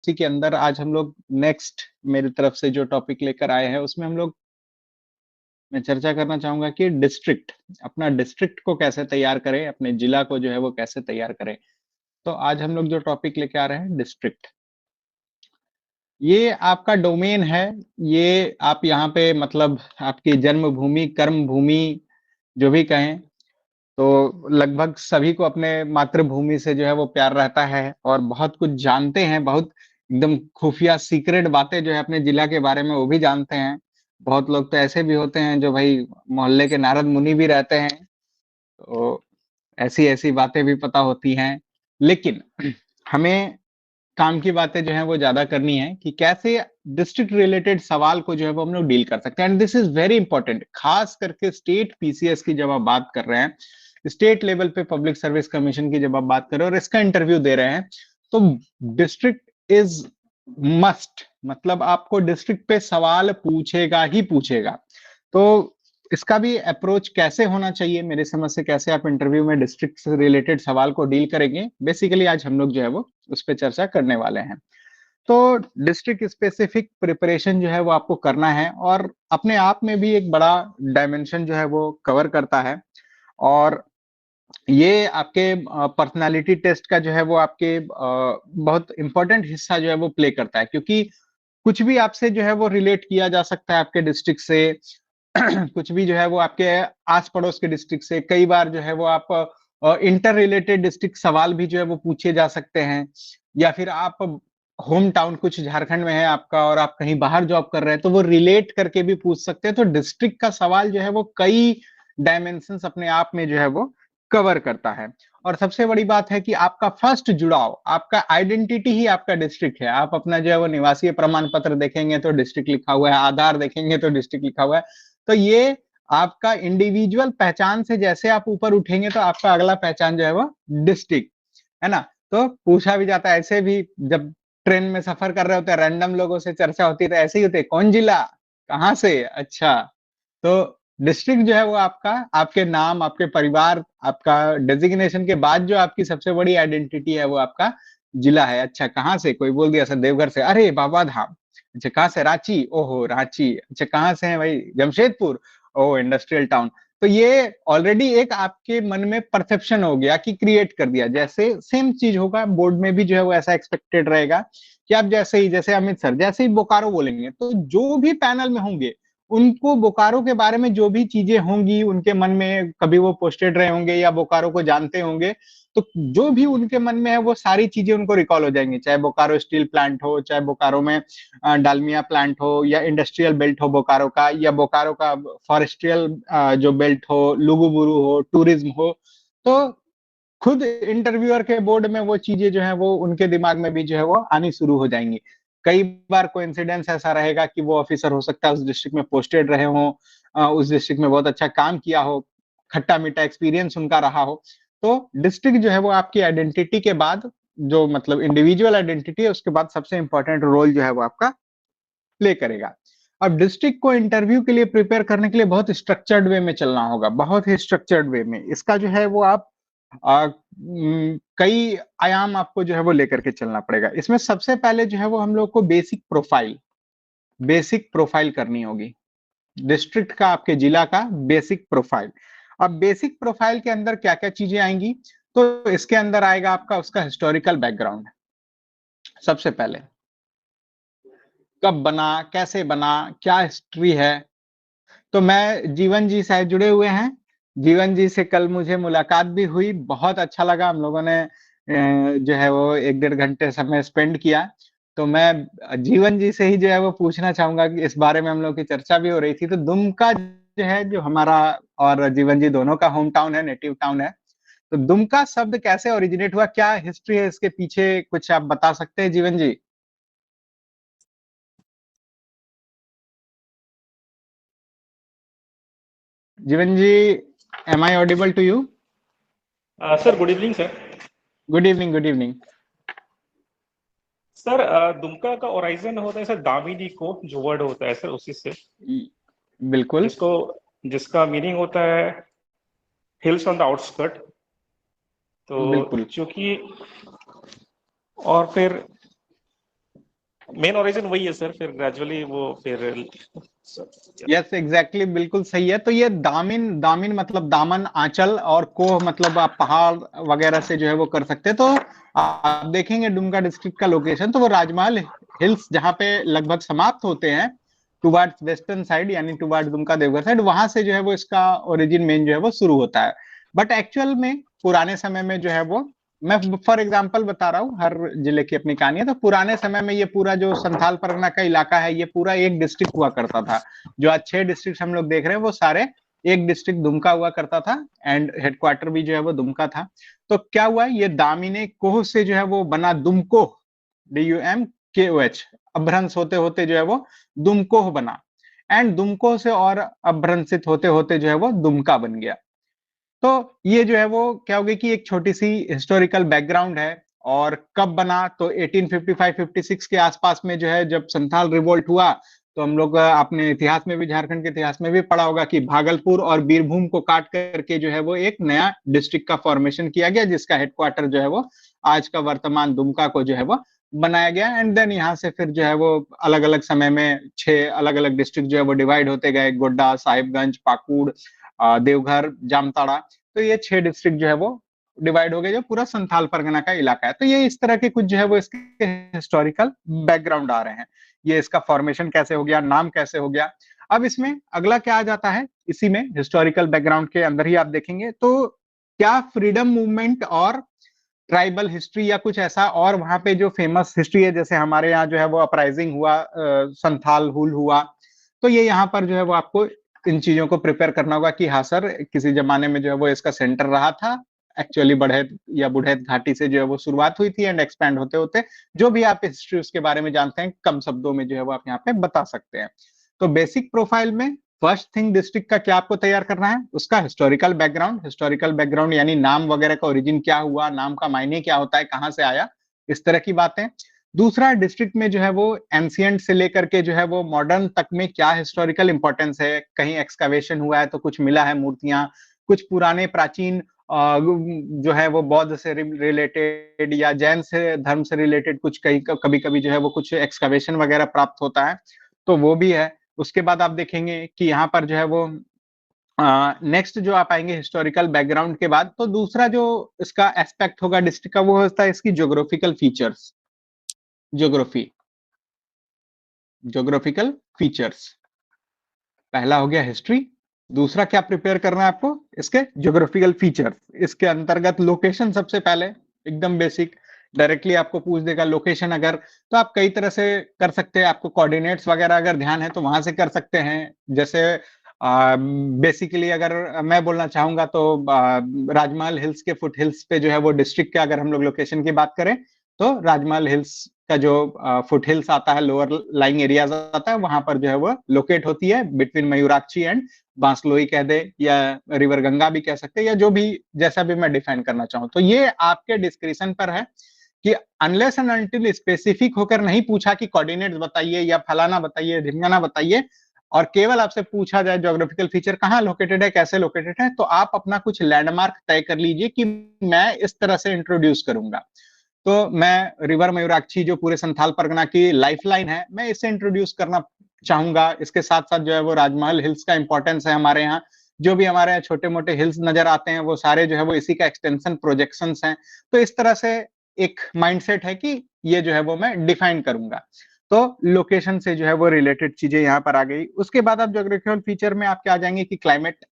इसी के अंदर आज हम लोग नेक्स्ट मेरी तरफ से जो टॉपिक लेकर आए हैं उसमें मैं चर्चा करना चाहूंगा कि डिस्ट्रिक्ट, अपना डिस्ट्रिक्ट को कैसे तैयार करें, अपने जिला को जो है वो कैसे तैयार करें। तो आज हम लोग जो टॉपिक लेके आ रहे हैं डिस्ट्रिक्ट, ये आपका डोमेन है। ये आप यहाँ पे मतलब आपकी जन्मभूमि, कर्म भूमि जो भी कहें, तो लगभग सभी को अपने मातृभूमि से जो है वो प्यार रहता है और बहुत कुछ जानते हैं, बहुत एकदम खुफिया सीक्रेट बातें जो है अपने जिला के बारे में वो भी जानते हैं। बहुत लोग तो ऐसे भी होते हैं जो भाई मोहल्ले के नारद मुनि भी रहते हैं, तो ऐसी ऐसी बातें भी पता होती हैं। लेकिन हमें काम की बातें जो है वो ज्यादा करनी है कि कैसे डिस्ट्रिक्ट रिलेटेड सवाल को जो है वो हम लोग डील कर सकते हैं। And this is very important, खास करके स्टेट पीसीएस की जब आप बात कर रहे हैं, स्टेट लेवल पे पब्लिक सर्विस कमीशन की जब आप बात कर रहे हो और इसका इंटरव्यू दे रहे हैं, तो डिस्ट्रिक्ट इज मस्ट, मतलब आपको डिस्ट्रिक्ट पे सवाल पूछेगा ही पूछेगा। तो इसका भी अप्रोच कैसे होना चाहिए, मेरी समझ से कैसे आप इंटरव्यू में डिस्ट्रिक्ट से रिलेटेड सवाल को डील करेंगे, बेसिकली आज हम लोग जो है वो उस पर चर्चा करने वाले हैं। तो डिस्ट्रिक्ट स्पेसिफिक प्रिपरेशन जो है वो आपको करना है और अपने आप में भी एक बड़ा डायमेंशन जो है वो कवर करता है। और ये आपके पर्सनालिटी टेस्ट का जो है वो आपके बहुत इंपॉर्टेंट हिस्सा जो है वो प्ले करता है, क्योंकि कुछ भी आपसे जो है वो रिलेट किया जा सकता है आपके डिस्ट्रिक्ट से। कुछ भी जो है वो आपके आस पड़ोस के डिस्ट्रिक्ट से, कई बार जो है वो आप इंटर रिलेटेड डिस्ट्रिक्ट सवाल भी जो है वो पूछे जा सकते हैं। या फिर आप होम टाउन कुछ झारखंड में है आपका और आप कहीं बाहर जॉब कर रहे हैं, तो वो रिलेट करके भी पूछ सकते हैं। तो डिस्ट्रिक्ट का सवाल जो है वो कई डायमेंशंस अपने आप में जो है वो कवर करता है। और सबसे बड़ी बात है कि आपका फर्स्ट जुड़ाव, आपका आइडेंटिटी ही आपका डिस्ट्रिक्ट है। आप अपना जो है वो निवासी प्रमाण पत्र देखेंगे तो डिस्ट्रिक्ट लिखा हुआ है, आधार देखेंगे तो डिस्ट्रिक्ट लिखा हुआ है। तो ये आपका इंडिविजुअल पहचान से जैसे आप ऊपर उठेंगे तो आपका अगला पहचान जो है वो डिस्ट्रिक्ट है ना। तो पूछा भी जाता है ऐसे भी, जब ट्रेन में सफर कर रहे होते हैं, रैंडम लोगों से चर्चा होती है तो ऐसे ही होते हैं, कौन जिला, कहाँ से, अच्छा। तो डिस्ट्रिक्ट जो है वो आपका, आपके नाम, आपके परिवार, आपका डेजिग्नेशन के बाद जो आपकी सबसे बड़ी आइडेंटिटी है वो आपका जिला है। अच्छा कहाँ से, कोई बोल दिया सर देवघर से, अरे बाबा धाम। अच्छा कहाँ से, रांची, ओहो रांची। अच्छा कहाँ से है भाई, जमशेदपुर, ओ इंडस्ट्रियल टाउन। तो ये ऑलरेडी एक आपके मन में परसेप्शन हो गया कि क्रिएट कर दिया। जैसे सेम चीज होगा बोर्ड में भी जो है वो ऐसा एक्सपेक्टेड रहेगा कि आप जैसे ही, जैसे अमित सर जैसे ही बोकारो बोलेंगे तो जो भी पैनल में होंगे उनको बोकारो के बारे में जो भी चीजें होंगी उनके मन में, कभी वो पोस्टेड रहे होंगे या बोकारो को जानते होंगे, तो जो भी उनके मन में है वो सारी चीजें उनको रिकॉल हो जाएंगी। चाहे बोकारो स्टील प्लांट हो, चाहे बोकारो में डालमिया प्लांट हो, या इंडस्ट्रियल बेल्ट हो बोकारो का, या बोकारो का फॉरेस्ट्रियल जो बेल्ट हो, लुगुबुरु हो, टूरिज्म हो। तो खुद इंटरव्यूअर के बोर्ड में वो चीजें जो है वो उनके दिमाग में भी जो है वो आनी शुरू हो जाएंगी। कई बार कोइंसिडेंस ऐसा रहेगा कि वो ऑफिसर हो सकता है उस डिस्ट्रिक्ट में पोस्टेड रहे हो, उस डिस्ट्रिक्ट में बहुत अच्छा काम किया हो, खट्टा मीठा एक्सपीरियंस उनका रहा हो। तो डिस्ट्रिक्ट जो है वो आपकी आइडेंटिटी के बाद, जो मतलब इंडिविजुअल आइडेंटिटी है उसके बाद सबसे इंपॉर्टेंट रोल जो है वो आपका प्ले करेगा। अब डिस्ट्रिक्ट को इंटरव्यू के लिए प्रिपेयर करने के लिए बहुत स्ट्रक्चर्ड वे में चलना होगा, बहुत ही स्ट्रक्चर्ड वे में। इसका जो है वो आप कई आयाम आपको जो है वो लेकर के चलना पड़ेगा। इसमें सबसे पहले जो है वो हम लोग को बेसिक प्रोफाइल करनी होगी, डिस्ट्रिक्ट का, आपके जिला का बेसिक प्रोफाइल। अब बेसिक प्रोफाइल के अंदर क्या क्या चीजें आएंगी, तो इसके अंदर आएगा आपका उसका हिस्टोरिकल बैकग्राउंड। सबसे पहले कब बना, कैसे बना, क्या हिस्ट्री है। तो मैं, जीवन जी शायद जुड़े हुए हैं, जीवन जी से कल मुझे मुलाकात भी हुई, बहुत अच्छा लगा। हम लोगों ने जो है वो 1-1.5 घंटे समय स्पेंड किया। तो मैं जीवन जी से ही जो है वो पूछना चाहूंगा कि इस बारे में हम लोग की चर्चा भी हो रही थी। तो दुमका जो है, जो हमारा और जीवन जी दोनों का होम टाउन है, नेटिव टाउन है, तो दुमका शब्द कैसे ओरिजिनेट हुआ, क्या हिस्ट्री है इसके पीछे, कुछ आप बता सकते हैं Jeevan ji? Jeevan ji, am I audible to you? Sir good evening sir. Good evening, good evening. Sir Dumka का ओराइजन होता है सर दामिनी को, जो वर्ड होता है सर उसी से, बिल्कुल। जिसको जिसका मीनिंग होता है हिल्स ऑन द आउटस्कर्ट। तो बिल्कुल। चूंकि, और फिर मेन ओरिजिन वही है सर, फिर ग्रेजुअली वो फिर यस एग्जैक्टली, बिल्कुल सही है। तो ये दामिन, दामिन मतलब दामन, आंचल, और कोह मतलब आप पहाड़ वगैरह से जो है वो कर सकते हैं। तो आप देखेंगे दुमका डिस्ट्रिक्ट का लोकेशन, तो वो राजमहल हिल्स जहाँ पे लगभग समाप्त होते हैं टुवार्ड्स वेस्टर्न साइड, यानी टुवार्ड्स दुमका देवघर साइड, वहां से जो है वो इसका ओरिजिन मेन जो है वो शुरू होता है। बट एक्चुअल में पुराने समय में जो है वो, मैं फॉर एग्जांपल बता रहा हूँ, हर जिले की अपनी कहानी है। तो पुराने समय में ये पूरा जो संथाल परगना का इलाका है, ये पूरा एक डिस्ट्रिक्ट हुआ करता था। जो आज 6 डिस्ट्रिक्ट हम लोग देख रहे हैं वो सारे एक डिस्ट्रिक्ट दुमका हुआ करता था, एंड हेडक्वार्टर भी जो है वो दुमका था। तो क्या हुआ, ये दामिने कोह से जो है वो बना दुमकोह, DUMKOH, अभ्रंश होते होते जो है वो दुमकोह बना, एंड दुमकोह से और अभ्रंशित होते होते जो है वो दुमका बन गया। तो ये जो है वो क्या होगी कि एक छोटी सी हिस्टोरिकल बैकग्राउंड है। और कब बना, तो 1855-56 के आसपास में जो है, जब संथाल रिवोल्ट हुआ। तो हम लोग अपने इतिहास में भी, झारखंड के इतिहास में भी पढ़ा होगा कि भागलपुर और बीरभूम को काट करके जो है वो एक नया डिस्ट्रिक्ट का फॉर्मेशन किया गया, जिसका हेडक्वार्टर जो है वो आज का वर्तमान दुमका को जो है वो बनाया गया। एंड देन यहाँ से फिर जो है वो अलग अलग समय में 6 अलग अलग डिस्ट्रिक्ट जो है वो डिवाइड होते गए, गोड्डा, साहिबगंज, पाकुड़, देवघर, जामताड़ा। तो ये 6 डिस्ट्रिक्ट जो है वो डिवाइड हो गए, जो पूरा संथाल परगना का इलाका है। तो ये इस तरह के कुछ जो है वो इसके हिस्टोरिकल बैकग्राउंड आ रहे हैं। ये इसका फॉर्मेशन कैसे हो गया, नाम कैसे हो गया। अब इसमें अगला क्या आ जाता है, इसी में हिस्टोरिकल बैकग्राउंड के अंदर ही आप देखेंगे तो, क्या फ्रीडम मूवमेंट और ट्राइबल हिस्ट्री या कुछ ऐसा और वहां पे जो फेमस हिस्ट्री है, जैसे हमारे यहाँ जो है वो अपराइजिंग हुआ, संथाल हुल हुआ। तो ये यहाँ पर जो है वो आपको इन चीजों को प्रिपेयर करना होगा कि हाँ सर, किसी जमाने में जो है वो इसका सेंटर रहा था। एक्चुअली बढ़ैत या बुढ़ैत घाटी से जो है वो शुरुआत हुई थी, एंड एक्सपैंड होते होते जो भी आप हिस्ट्री उसके बारे में जानते हैं, कम शब्दों में जो है वो आप यहाँ पे बता सकते हैं। तो बेसिक प्रोफाइल में फर्स्ट थिंग डिस्ट्रिक्ट का क्या आपको तैयार करना है, उसका हिस्टोरिकल बैकग्राउंड। हिस्टोरिकल बैकग्राउंड यानी नाम वगैरह का ओरिजिन क्या हुआ, नाम का मायने क्या होता है, कहां से आया, इस तरह की बातें। दूसरा, डिस्ट्रिक्ट में जो है वो एंशियंट से लेकर के जो है वो मॉडर्न तक में क्या हिस्टोरिकल इंपॉर्टेंस है, कहीं एक्सकवेशन हुआ है तो कुछ मिला है मूर्तियां, कुछ पुराने प्राचीन जो है वो बौद्ध से रिलेटेड या जैन से धर्म से रिलेटेड कुछ, कहीं कभी कभी जो है वो कुछ एक्सकवेशन वगैरह प्राप्त होता है, तो वो भी है। उसके बाद आप देखेंगे कि यहाँ पर जो है वो नेक्स्ट जो आप आएंगे हिस्टोरिकल बैकग्राउंड के बाद, तो दूसरा जो इसका एस्पेक्ट होगा डिस्ट्रिक्ट का, वो होता है इसकी geographical features. Geography, geographical features, पहला हो गया हिस्ट्री। दूसरा क्या प्रिपेयर करना है आपको, इसके ज्योग्राफिकल फीचर्स। इसके अंतर्गत लोकेशन सबसे पहले, एकदम बेसिक, डायरेक्टली आपको पूछ देगा लोकेशन अगर, तो आप कई तरह से कर सकते हैं। आपको कोऑर्डिनेट्स वगैरह अगर ध्यान है तो वहां से कर सकते हैं। जैसे बेसिकली अगर मैं बोलना चाहूंगा तो राजमहल हिल्स के फुट हिल्स पे जो है वो डिस्ट्रिक्ट के अगर हम लोग लोकेशन की बात करें, तो राजमहल हिल्स का जो फुट हिल्स आता है, लोअर लाइंग एरियाज आता है, वहां पर जो है वो लोकेट होती है बिटवीन मयूराक्षी एंड बांसलोई कह दे, या रिवर गंगा भी कह सकते हैं, या जो भी जैसा भी मैं डिफाइन करना चाहूँ। तो ये आपके डिस्क्रिप्शन पर है कि अनलेस एंड अनटिल स्पेसिफिक होकर नहीं पूछा कि कोऑर्डिनेट्स बताइए या फलाना बताइए, ढिमकाना बताइए, और केवल आपसे पूछा जाए ज्योग्राफिकल फीचर कहाँ लोकेटेड है, कैसे लोकेटेड है, तो आप अपना कुछ लैंडमार्क तय कर लीजिए कि मैं इस तरह से इंट्रोड्यूस करूंगा। तो मैं रिवर मयूराक्षी जो पूरे संथाल परगना की लाइफलाइन है, मैं इसे इंट्रोड्यूस करना चाहूंगा। इसके साथ साथ जो है वो राजमहल हिल्स का इंपॉर्टेंस है हमारे यहाँ, जो भी हमारे यहाँ छोटे मोटे हिल्स नजर आते हैं वो सारे जो है वो इसी का एक्सटेंशन प्रोजेक्शंस हैं। तो इस तरह से एक माइंडसेट है कि ये जो है वो मैं डिफाइन करूंगा। तो लोकेशन से जो है वो रिलेटेड चीजें यहाँ पर आ गई। उसके बाद आप ज्योग्राफिकल फीचर में आप क्या आ जाएंगे कि क्लाइमेट,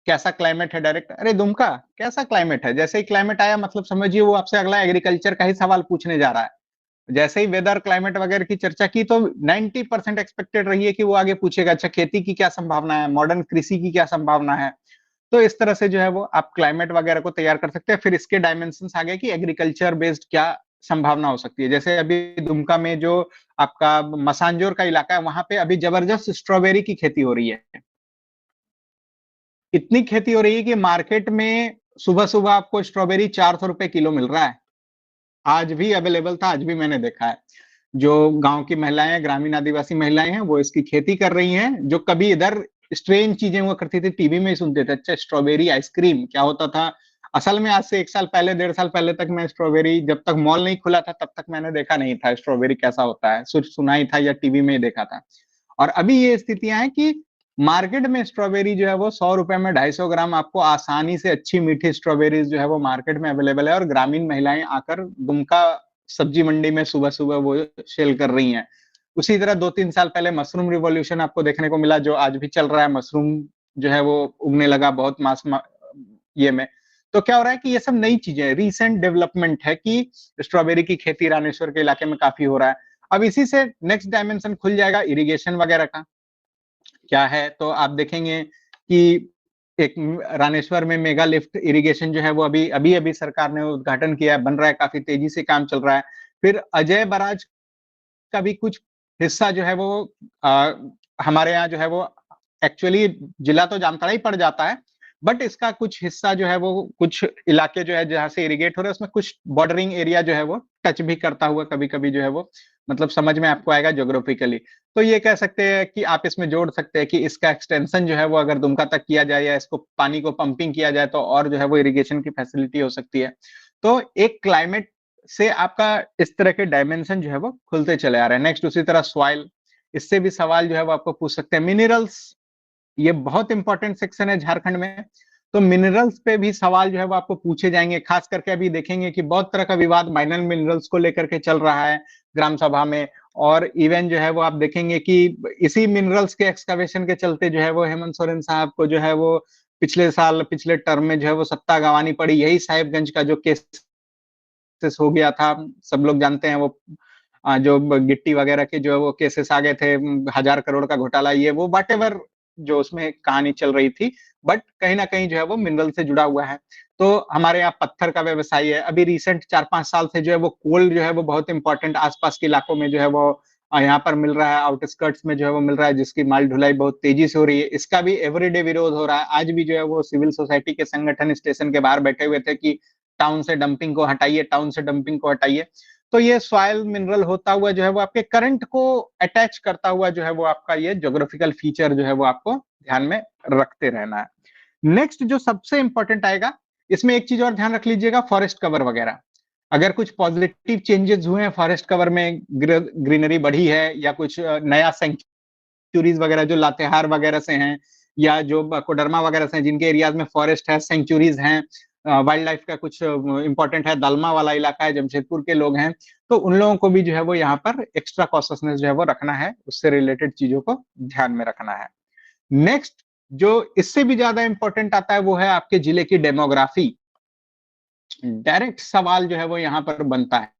कैसा क्लाइमेट है। डायरेक्ट अरे दुमका कैसा क्लाइमेट है, जैसे ही क्लाइमेट आया मतलब समझिए वो आपसे अगला एग्रीकल्चर का ही सवाल पूछने जा रहा है। जैसे ही वेदर क्लाइमेट वगैरह की चर्चा की तो 90% एक्सपेक्टेड रही है कि वो आगे पूछेगा अच्छा खेती की क्या संभावना है, मॉडर्न कृषि की क्या संभावना है। तो इस तरह से जो है वो आप क्लाइमेट वगैरह को तैयार कर सकते हैं। फिर इसके डायमेंशन आ गए कि एग्रीकल्चर बेस्ड क्या संभावना हो सकती है। जैसे अभी दुमका में जो आपका मसांजोर का इलाका है, वहां पे अभी जबरदस्त स्ट्रॉबेरी की खेती हो रही है। इतनी खेती हो रही है कि मार्केट में सुबह सुबह आपको स्ट्रॉबेरी 400 रुपए किलो मिल रहा है। आज भी अवेलेबल था, आज भी मैंने देखा है। जो गांव की महिलाएं, ग्रामीण आदिवासी महिलाएं हैं, वो इसकी खेती कर रही हैं। जो कभी इधर स्ट्रेन चीजें हुआ करती थी, टीवी में ही सुनते थे, अच्छा स्ट्रॉबेरी आइसक्रीम क्या होता था, असल में आज से 1 साल पहले, 1.5 साल पहले तक मैं स्ट्रॉबेरी, जब तक मॉल नहीं खुला था तब तक मैंने देखा नहीं था स्ट्रॉबेरी कैसा होता है, सिर्फ सुना ही था या टीवी में ही देखा था। और अभी ये स्थितियां हैं कि मार्केट में स्ट्रॉबेरी जो है वो 100 रुपए में 250 ग्राम आपको आसानी से अच्छी मीठी स्ट्रॉबेरीज जो है वो मार्केट में अवेलेबल है, और ग्रामीण महिलाएं आकर दुमका सब्जी मंडी में सुबह सुबह वो सेल कर रही हैं। उसी तरह 2-3 साल पहले मशरूम रिवॉल्यूशन आपको देखने को मिला, जो आज भी चल रहा है। मशरूम जो है वो उगने लगा बहुत मास ये में। तो क्या हो रहा है कि ये सब नई चीजें, रीसेंट डेवलपमेंट है कि स्ट्रॉबेरी की खेती रामेश्वर के इलाके में काफी हो रहा है। अब इसी से नेक्स्ट डायमेंशन खुल जाएगा इरिगेशन वगैरह का। क्या है तो आप देखेंगे कि एक रामेश्वर में मेगा लिफ्ट इरिगेशन जो है वो अभी सरकार ने उद्घाटन किया है, बन रहा है, काफी तेजी से काम चल रहा है। फिर अजय बराज का भी कुछ हिस्सा जो है वो हमारे यहाँ जो है वो एक्चुअली जिला तो जामताड़ा ही पड़ जाता है, बट इसका कुछ हिस्सा जो है वो कुछ इलाके जो है जहां से इरिगेट हो रहे हैं उसमें कुछ बॉर्डरिंग एरिया जो है वो टच भी करता हुआ कभी कभी जो है वो मतलब समझ में आपको आएगा ज्योग्राफिकली। तो ये कह सकते हैं कि आप इसमें जोड़ सकते हैं कि इसका एक्सटेंशन जो है वो अगर दुमका तक किया जाए या इसको पानी को पंपिंग किया जाए तो और जो है वो इरिगेशन की फैसिलिटी हो सकती है। तो एक क्लाइमेट से आपका इस तरह के डायमेंशन जो है वो खुलते चले आ रहे हैं। नेक्स्ट उसी तरह सॉइल, इससे भी सवाल जो है वो आपको पूछ सकते हैं। मिनरल्स, ये बहुत इंपॉर्टेंट सेक्शन है झारखंड में, तो मिनरल्स पे भी सवाल जो है वो आपको पूछे जाएंगे। खास करके अभी देखेंगे कि बहुत तरह का विवाद माइनर मिनरल्स को लेकर के चल रहा है ग्राम सभा में, और इवन जो है वो आप देखेंगे कि इसी मिनरल्स के एक्सकवेशन के चलते जो है वो हेमंत सोरेन साहब को जो है वो पिछले साल, पिछले टर्म में जो है वो सत्ता गंवानी पड़ी। यही साहिबगंज का जो केस हो गया था, सब लोग जानते हैं वो जो गिट्टी वगैरह के जो है वो केसेस आ गए थे, 1000 करोड़ का घोटाला, ये वो वॉटेवर जो उसमें कहानी चल रही थी, बट कहीं ना कहीं जो है वो मिनरल से जुड़ा हुआ है। तो हमारे यहाँ पत्थर का व्यवसाय है। अभी रिसेंट 4-5 साल से जो है वो कोल जो है वो बहुत इंपॉर्टेंट आसपास के इलाकों में जो है वो यहाँ पर मिल रहा है, आउटस्कर्ट्स में जो है वो मिल रहा है, जिसकी माल ढुलाई बहुत तेजी से हो रही है। इसका भी एवरीडे विरोध हो रहा है। आज भी जो है वो सिविल सोसाइटी के संगठन स्टेशन के बाहर बैठे हुए थे कि टाउन से डंपिंग को हटाइए, टाउन से डंपिंग को हटाइए। तो ये सॉइल मिनरल होता हुआ जो है वो आपके करंट को अटैच करता हुआ जो है वो आपका ये ज्योग्राफिकल फीचर जो है वो आपको ध्यान में रखते रहना है। नेक्स्ट जो सबसे इंपॉर्टेंट आएगा, इसमें एक चीज और ध्यान रख लीजिएगा, फॉरेस्ट कवर वगैरह। अगर कुछ पॉजिटिव चेंजेस हुए हैं फॉरेस्ट कवर में, ग्रीनरी बढ़ी है, या कुछ नया सेंचुरीज वगैरह जो लातेहार वगैरह से हैं, या जो कोडरमा वगैरह से हैं, जिनके एरियाज में फॉरेस्ट है, सेंचुरीज हैं, वाइल्ड लाइफ का कुछ इंपॉर्टेंट है, दालमा वाला इलाका है, जमशेदपुर के लोग हैं, तो उन लोगों को भी जो है वो यहाँ पर एक्स्ट्रा कॉशियसनेस जो है वो रखना है, उससे रिलेटेड चीजों को ध्यान में रखना है। नेक्स्ट जो इससे भी ज्यादा इंपॉर्टेंट आता है वो है आपके जिले की डेमोग्राफी। डायरेक्ट सवाल जो है वो यहाँ पर बनता है,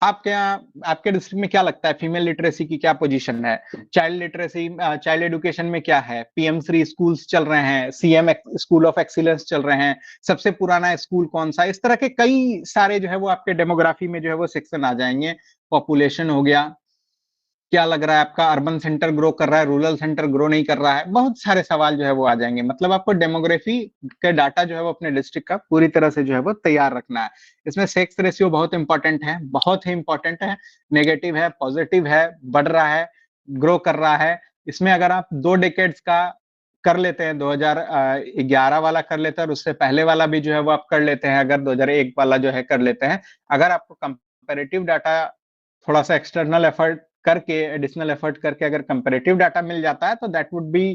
आपके यहाँ, आपके डिस्ट्रिक्ट में क्या लगता है फीमेल लिटरेसी की क्या पोजीशन है? चाइल्ड लिटरेसी, चाइल्ड एजुकेशन में क्या है? पीएम श्री स्कूल्स चल रहे हैं, सीएम स्कूल ऑफ एक्सीलेंस चल रहे हैं, सबसे पुराना स्कूल कौन सा? इस तरह के कई सारे जो है वो आपके डेमोग्राफी में जो है वो सेक्शन आ जाएंगे। पॉपुलेशन हो गया, क्या लग रहा है आपका अर्बन सेंटर ग्रो कर रहा है, रूरल सेंटर ग्रो नहीं कर रहा है? बहुत सारे सवाल जो है वो आ जाएंगे। मतलब आपको डेमोग्राफी के डाटा जो है वो अपने डिस्ट्रिक्ट का पूरी तरह से जो है वो तैयार रखना है। इसमें सेक्स रेशियो बहुत इंपॉर्टेंट है, बहुत ही इंपॉर्टेंट है। नेगेटिव है, पॉजिटिव है, बढ़ रहा है, ग्रो कर रहा है। इसमें अगर आप 2 डेकेड्स का कर लेते हैं, 2011 वाला कर लेते हैं और उससे पहले वाला भी जो है वो आप कर लेते हैं, अगर 2001 वाला जो है कर लेते हैं, अगर आपको कंपैरेटिव डाटा थोड़ा सा एक्सटर्नल एफर्ट करके, एडिशनल एफर्ट करके अगर कंपैरेटिव डाटा मिल जाता है तो दैट वुड बी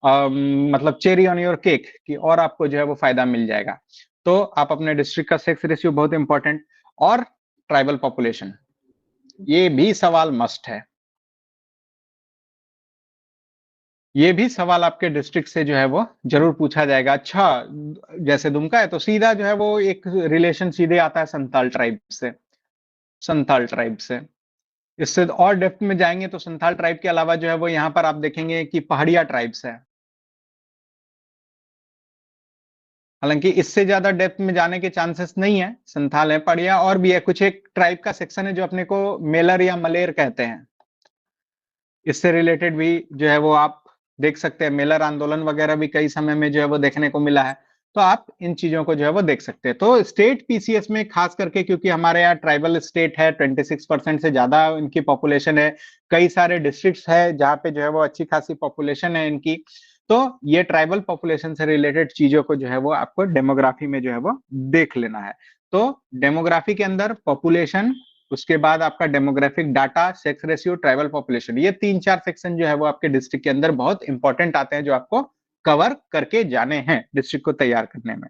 मतलब चेरी ऑन योर केक, कि और आपको जो है वो फायदा मिल जाएगा। तो आप अपने डिस्ट्रिक्ट का सेक्स रेशियो बहुत इंपॉर्टेंट, और ट्राइबल पॉपुलेशन, ये भी सवाल मस्ट है। ये भी सवाल आपके डिस्ट्रिक्ट से जो है वो जरूर पूछा जाएगा। अच्छा, जैसे दुमका है तो सीधा जो है वो एक रिलेशन सीधे आता है संथाल ट्राइब से, संथाल ट्राइब से। इससे और डेप्थ में जाएंगे तो संथाल ट्राइब के अलावा जो है वो यहाँ पर आप देखेंगे कि पहाड़िया ट्राइब्स है। हालांकि इससे ज्यादा डेप्थ में जाने के चांसेस नहीं है, संथाल है, पहाड़िया और भी है, कुछ एक ट्राइब का सेक्शन है जो अपने को मेलर या मलेर कहते हैं। इससे रिलेटेड भी जो है वो आप देख सकते हैं, मेलर आंदोलन वगैरह भी कई समय में जो है वो देखने को मिला है। तो आप इन चीजों को जो है वो देख सकते हैं। तो स्टेट पीसीएस में खास करके, क्योंकि हमारे यहाँ ट्राइबल स्टेट है, 26% से ज्यादा इनकी पॉपुलेशन है, कई सारे डिस्ट्रिक्ट्स है जहाँ पे जो है वो अच्छी खासी पॉपुलेशन है इनकी, तो ये ट्राइबल पॉपुलेशन से रिलेटेड चीजों को जो है वो आपको डेमोग्राफी में जो है वो देख लेना है। तो डेमोग्राफी के अंदर पॉपुलेशन, उसके बाद आपका demographic data, sex ratio, tribal population, ये 3-4 सेक्शन जो है वो आपके डिस्ट्रिक्ट के अंदर बहुत इंपॉर्टेंट आते हैं, जो आपको कवर करके जाने हैं डिस्ट्रिक्ट को तैयार करने में।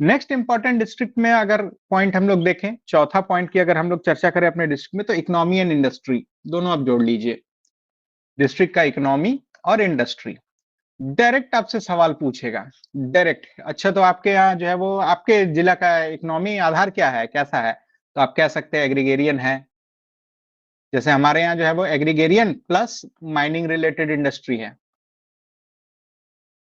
नेक्स्ट इंपॉर्टेंट डिस्ट्रिक्ट में अगर पॉइंट हम लोग देखें, चौथा पॉइंट की अगर हम लोग चर्चा करें अपने डिस्ट्रिक्ट में, तो इकोनॉमी एंड इंडस्ट्री दोनों आप जोड़ लीजिए। डिस्ट्रिक्ट का इकोनॉमी और इंडस्ट्री डायरेक्ट आपसे सवाल पूछेगा, डायरेक्ट। अच्छा, तो आपके यहाँ जो है वो आपके जिला का इकोनॉमी आधार क्या है, कैसा है? तो आप कह सकते हैं एग्रीगेरियन है। जैसे हमारे यहाँ जो है वो agrarian plus mining related industry है,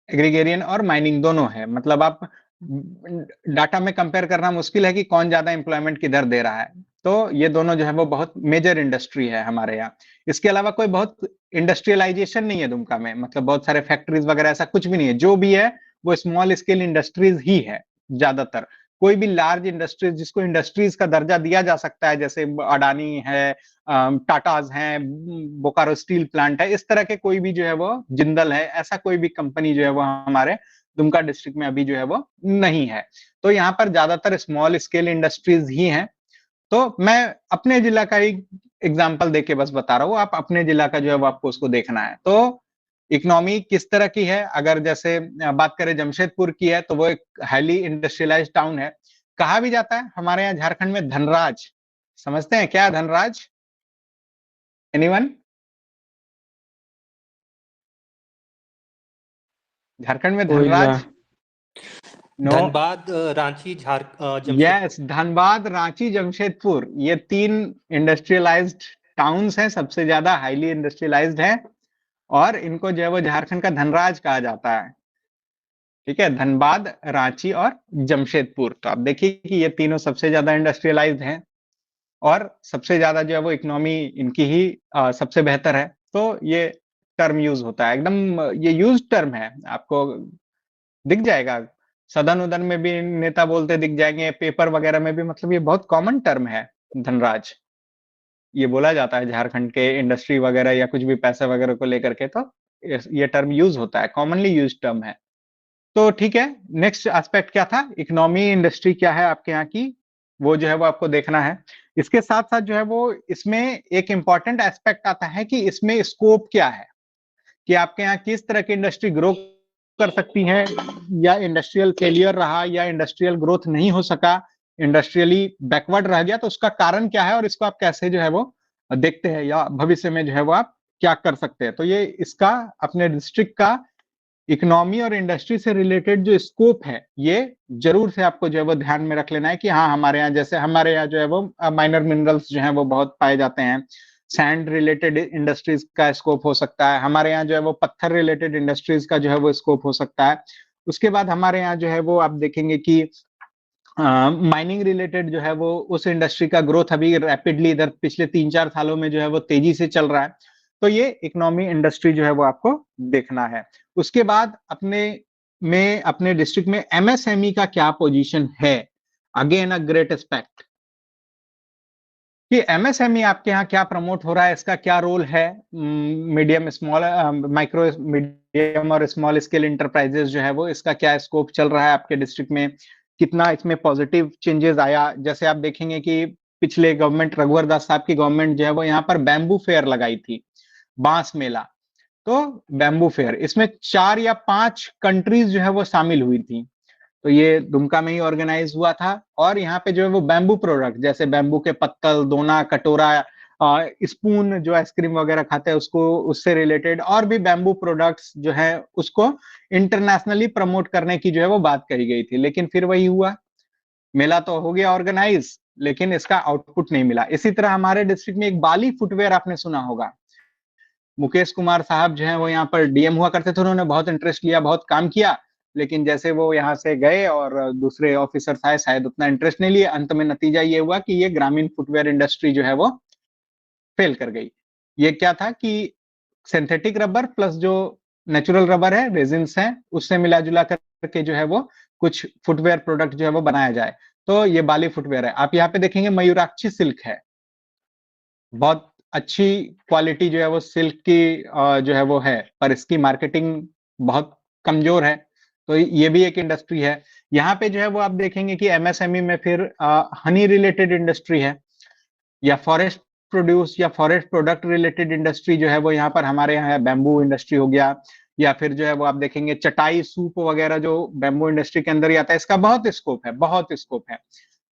एग्रीगेरियन और माइनिंग दोनों है। मतलब आप डाटा में कंपेयर करना मुश्किल है कि कौन ज्यादा एम्प्लॉयमेंट किधर दे रहा है। तो ये दोनों जो है वो बहुत मेजर इंडस्ट्री है हमारे यहाँ। इसके अलावा कोई बहुत इंडस्ट्रियलाइजेशन नहीं है दुमका में, मतलब बहुत सारे फैक्ट्रीज वगैरह ऐसा कुछ भी नहीं है। जो भी है वो स्मॉल स्केल इंडस्ट्रीज ही है ज्यादातर। कोई भी लार्ज इंडस्ट्रीज जिसको इंडस्ट्रीज का दर्जा दिया जा सकता है, जैसे अडानी है, टाटाज हैं, बोकारो स्टील प्लांट है, इस तरह के कोई भी जो है वो, जिंदल है, ऐसा कोई भी कंपनी जो है वो हमारे दुमका डिस्ट्रिक्ट में अभी जो है वो नहीं है। तो यहाँ पर ज्यादातर स्मॉल स्केल इंडस्ट्रीज ही हैं। तो मैं अपने जिला का ही एग्जांपल देके बस बता रहा हूँ, आप अपने जिला का जो है वो आपको उसको देखना है। तो इकोनॉमी किस तरह की है, अगर जैसे बात करें जमशेदपुर की है, तो वो एक हाईली इंडस्ट्रियलाइज टाउन है। कहा भी जाता है हमारे यहाँ झारखंड में धनराज, समझते हैं क्या धनराज? एनीवन? झारखंड में कोयला, धनराज? नो। धनबाद, रांची, जमशेदपुर। यस, धनबाद, रांची, जमशेदपुर, ये 3 इंडस्ट्रियलाइज्ड टाउन्स हैं, सबसे ज्यादा हाईली इंडस्ट्रियलाइज्ड हैं, और इनको जो है वो झारखंड का धनराज कहा जाता है। ठीक है, धनबाद, रांची और जमशेदपुर। तो आप देखिए कि ये तीनों सबसे ज्यादा इंडस्ट्रियलाइज्ड हैं, और सबसे ज्यादा जो है वो इकोनॉमी इनकी ही सबसे बेहतर है। तो ये टर्म यूज होता है, एकदम ये यूज टर्म है, आपको दिख जाएगा। सदन उदन में भी नेता बोलते दिख जाएंगे, पेपर वगैरह में भी, मतलब ये बहुत कॉमन टर्म है धनराज। ये बोला जाता है झारखंड के इंडस्ट्री वगैरह या कुछ भी पैसे वगैरह को लेकर के, तो ये टर्म यूज होता है, कॉमनली यूज टर्म है। तो ठीक है, नेक्स्ट एस्पेक्ट क्या था, इकोनॉमी इंडस्ट्री क्या है आपके यहाँ की, वो जो है वो आपको देखना है। इसके साथ साथ जो है वो इसमें एक इंपॉर्टेंट एस्पेक्ट आता है कि इसमें स्कोप क्या है, कि आपके यहाँ किस तरह की इंडस्ट्री ग्रो कर सकती है, या इंडस्ट्रियल फेलियर रहा, या इंडस्ट्रियल ग्रोथ नहीं हो सका, इंडस्ट्रियली बैकवर्ड रह गया, तो उसका कारण क्या है, और इसको आप कैसे जो है वो देखते हैं, या भविष्य में जो है वो आप क्या कर सकते हैं। तो ये इसका अपने डिस्ट्रिक्ट का इकोनॉमी और इंडस्ट्री से रिलेटेड जो स्कोप है, ये जरूर से आपको जो है वो ध्यान में रख लेना है कि हाँ, हमारे यहाँ जैसे हमारे यहाँ जो है वो माइनर मिनरल्स जो है वो बहुत पाए जाते हैं, सैंड रिलेटेड इंडस्ट्रीज का स्कोप हो सकता है हमारे यहाँ, जो है वो पत्थर रिलेटेड इंडस्ट्रीज का जो है वो स्कोप हो सकता है। उसके बाद हमारे यहाँ जो है वो आप देखेंगे कि माइनिंग रिलेटेड जो है वो उस इंडस्ट्री का ग्रोथ अभी रैपिडली इधर पिछले 3-4 सालों में जो है वो तेजी से चल रहा है। तो ये इकोनॉमी इंडस्ट्री जो है वो आपको देखना है। उसके बाद अपने डिस्ट्रिक्ट में एमएसएमई का क्या पोजीशन है, अगेन अ ग्रेट एस्पेक्ट, कि एमएसएमई आपके यहाँ क्या प्रमोट हो रहा है, इसका क्या रोल है, मीडियम स्मॉल माइक्रो मीडियम और स्मॉल स्केल इंटरप्राइजेस जो है वो, इसका क्या स्कोप चल रहा है आपके डिस्ट्रिक्ट में, कितना इसमें पॉजिटिव चेंजेस आया। जैसे आप देखेंगे कि पिछले गवर्नमेंट, रघुवर दास साहब की गवर्नमेंट जो है वो यहाँ पर बैम्बू फेयर लगाई थी, बांस मेला। तो बैम्बू फेयर, इसमें 4 या 5 कंट्रीज जो है वो शामिल हुई थी। तो ये दुमका में ही ऑर्गेनाइज हुआ था, और यहाँ पे जो है वो बैम्बू प्रोडक्ट, जैसे बैम्बू के पत्तल, दोना, कटोरा, स्पून, जो आइसक्रीम वगैरह खाते हैं उसको, उससे रिलेटेड और भी बैम्बू प्रोडक्ट्स जो है उसको इंटरनेशनली प्रमोट करने की जो है वो बात कही गई थी। लेकिन फिर वही हुआ, मेला तो हो गया ऑर्गेनाइज, लेकिन इसका आउटपुट नहीं मिला। इसी तरह हमारे डिस्ट्रिक्ट में एक बाली फुटवेयर आपने सुना होगा, मुकेश कुमार साहब जो है वो यहाँ पर डीएम हुआ करते थे, उन्होंने बहुत इंटरेस्ट लिया, बहुत काम किया, लेकिन जैसे वो यहाँ से गए और दूसरे ऑफिसर्स आए, शायद उतना इंटरेस्ट नहीं लिए, अंत में नतीजा ये हुआ कि ये ग्रामीण फुटवेयर इंडस्ट्री जो है वो फेल कर गई। ये क्या था कि सिंथेटिक रबर प्लस जो नेचुरल रबर है, रेजिन्स हैं, उससे मिला जुला करके जो है वो कुछ फुटवेयर प्रोडक्ट जो है वो बनाया जाए। तो ये बाली फुटवेयर है। आप यहाँ पे देखेंगे मयूराक्षी सिल्क है, बहुत अच्छी क्वालिटी जो है वो सिल्क की जो है वो है, पर इसकी मार्केटिंग बहुत कमजोर है, तो ये भी एक इंडस्ट्री है। यहाँ पे जो है वो आप देखेंगे कि एमएसएमई में फिर हनी रिलेटेड इंडस्ट्री है, या फॉरेस्ट प्रोड्यूस या फॉरेस्ट प्रोडक्ट रिलेटेड इंडस्ट्री जो है वो यहाँ पर हमारे यहाँ है, बैम्बू इंडस्ट्री हो गया, या फिर जो है वो आप देखेंगे चटाई सूप वगैरह जो बैम्बू इंडस्ट्री के अंदर ही आता है, इसका बहुत स्कोप है, बहुत स्कोप है।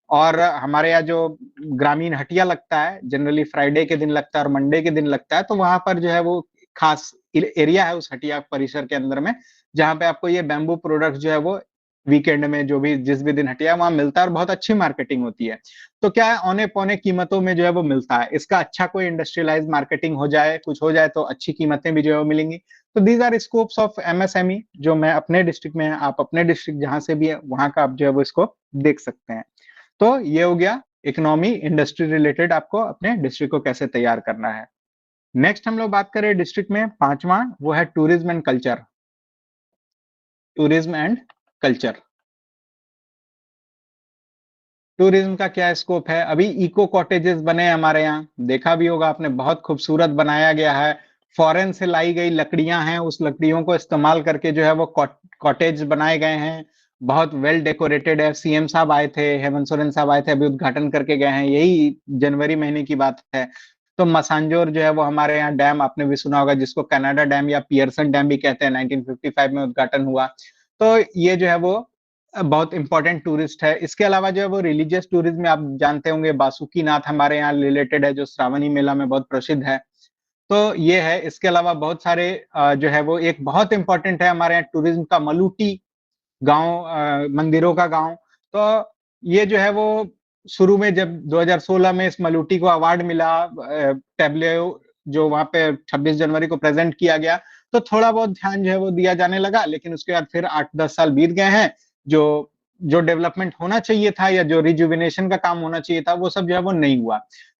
और हमारे यहाँ जो ग्रामीण हटिया लगता है, जनरली फ्राइडे के दिन लगता है और मंडे के दिन लगता है, तो वहां पर जो है वो खास एरिया है उस हटिया परिसर के अंदर में, जहां पे आपको ये बैम्बू प्रोडक्ट जो है वो वीकेंड में जो भी जिस भी दिन हटिया वहां मिलता है, और बहुत अच्छी मार्केटिंग होती है। तो क्या है, औने पौने कीमतों में जो है वो मिलता है। इसका अच्छा कोई इंडस्ट्रियलाइज मार्केटिंग हो जाए, कुछ हो जाए, तो अच्छी कीमतें भी जो है वो मिलेंगी। तो these are scopes of MSME, जो मैं अपने डिस्ट्रिक्ट में है, आप अपने डिस्ट्रिक्ट जहां से भी है वहां का आप जो है वो इसको देख सकते हैं। तो ये हो गया इकोनॉमी इंडस्ट्री रिलेटेड, आपको अपने डिस्ट्रिक्ट को कैसे तैयार करना है। नेक्स्ट हम लोग बात करें डिस्ट्रिक्ट में, पांचवा वो है tourism and culture. Tourism and culture, tourism का क्या स्कोप है? अभी इको कॉटेजेस बने हैं हमारे यहाँ, देखा भी होगा आपने, बहुत खूबसूरत बनाया गया है। फॉरेन से लाई गई लकड़ियां हैं, उस लकड़ियों को इस्तेमाल करके जो है वो कॉटेज बनाए गए हैं, बहुत वेल डेकोरेटेड है। सीएम साहब आए थे, हेमंत सोरेन साहब आए थे, अभी उद्घाटन करके गए हैं, यही जनवरी महीने की बात है। तो मसांजोर जो है वो हमारे यहाँ डैम आपने भी सुना होगा, जिसको कनाडा डैम या पियर्सन डैम भी कहते हैं, 1955 में उद्घाटन हुआ। तो ये जो है वो बहुत इंपॉर्टेंट टूरिस्ट है। इसके अलावा जो है वो रिलीजियस टूरिज्म में आप जानते होंगे, बासुकीनाथ हमारे यहाँ रिलेटेड है, जो श्रावणी मेला में बहुत प्रसिद्ध है। तो ये है। इसके अलावा बहुत सारे जो है वो एक बहुत इंपॉर्टेंट है हमारे यहाँ टूरिज्म का, मलूटी गांव, मंदिरों का गांव। तो ये जो है वो शुरू में जब 2016 में इस मलूटी को अवार्ड मिला, टैबले जो वहां पे 26 जनवरी को प्रेजेंट किया गया, तो थोड़ा बहुत ध्यान जो है वो दिया जाने लगा। लेकिन उसके बाद फिर 8-10 साल बीत गए हैं, जो जो डेवलपमेंट होना चाहिए था या जो रिजुविनेशन का काम होना चाहिए था, वो सब जो है वो नहीं हुआ।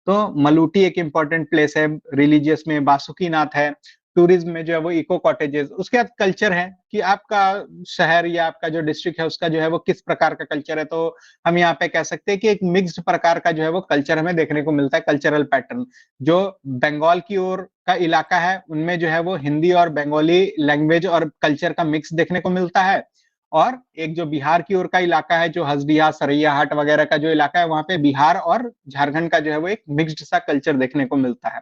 तो मलूटी एक इंपॉर्टेंट प्लेस है रिलीजियस में, बासुकीनाथ है। टूरिज्म में जो है वो इको कॉटेजेस। उसके बाद कल्चर है कि आपका शहर या आपका जो डिस्ट्रिक्ट है उसका जो है वो किस प्रकार का कल्चर है। तो हम यहाँ पे कह सकते हैं कि एक मिक्स्ड प्रकार का जो है वो कल्चर हमें देखने को मिलता है, कल्चरल पैटर्न। जो बंगाल की ओर का इलाका है उनमें जो है वो हिंदी और बंगाली लैंग्वेज और कल्चर का मिक्स देखने को मिलता है। और एक जो बिहार की ओर का इलाका है, जो हसदिया सरैयाहाट वगैरह का जो इलाका है, वहां पे बिहार और झारखंड का जो है वो एक मिक्स्ड सा कल्चर देखने को मिलता है।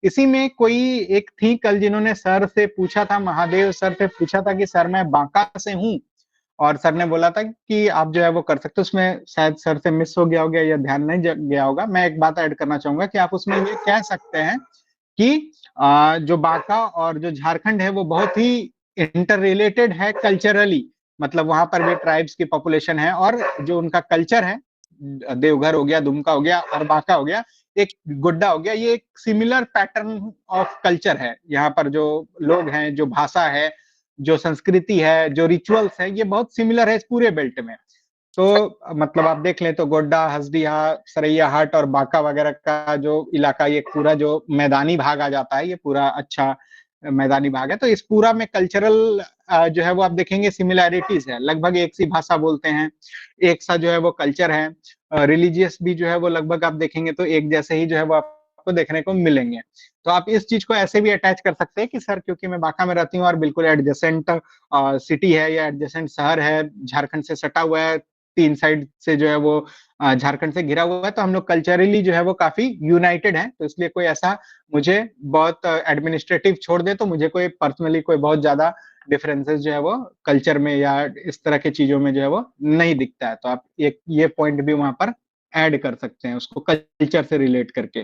इसी में कोई एक थी कल जिन्होंने सर से पूछा था, महादेव सर से पूछा था कि सर मैं बांका से हूँ, और सर ने बोला था कि आप जो है वो कर सकते हो। उसमें शायद सर से मिस हो गया होगा या ध्यान नहीं गया होगा। मैं एक बात ऐड करना चाहूंगा कि आप उसमें ये कह सकते हैं कि जो बांका और जो झारखंड है वो बहुत ही इंटर रिलेटेड है कल्चरली। मतलब वहां पर भी ट्राइब्स की पॉपुलेशन है, और जो उनका कल्चर है, देवघर हो गया, दुमका हो गया और बांका हो गया, एक गोड्डा हो गया, ये एक सिमिलर पैटर्न ऑफ कल्चर है। यहाँ पर जो लोग हैं, जो भाषा है, जो संस्कृति है, जो रिचुअल्स है, ये बहुत सिमिलर है इस पूरे बेल्ट में। तो मतलब आप देख लें तो गोड्डा, हसदिया, सरैयाहाट और बांका वगैरह का जो इलाका, ये पूरा जो मैदानी भाग आ जाता है, ये पूरा अच्छा मैदानी भाग है। तो इस पूरा में कल्चरल जो है वो आप देखेंगे सिमिलैरिटीज है, लगभग एक सी भाषा बोलते हैं, एक सा जो है वो कल्चर है। रिलीजियस भी जो है वो लगभग आप देखेंगे तो एक जैसे ही जो है वो आपको देखने को मिलेंगे। तो आप इस चीज को ऐसे भी अटैच कर सकते हैं कि सर क्योंकि मैं बांका में रहती हूँ और बिल्कुल एडजेसेंट सिटी है या एडजेसेंट शहर है, झारखंड से सटा हुआ है, 3 साइड से जो है वो झारखंड से घिरा हुआ है, तो हम लोग कल्चरली जो है वो काफी यूनाइटेड है। तो इसलिए कोई ऐसा मुझे बहुत एडमिनिस्ट्रेटिव छोड़ दे तो मुझे कोई पर्सनली कोई बहुत ज्यादा डिफरेंसेस जो है वो कल्चर में या इस तरह की चीजों में जो है वो नहीं दिखता है। तो आप एक ये पॉइंट भी वहां पर ऐड कर सकते हैं उसको कल्चर से रिलेट करके।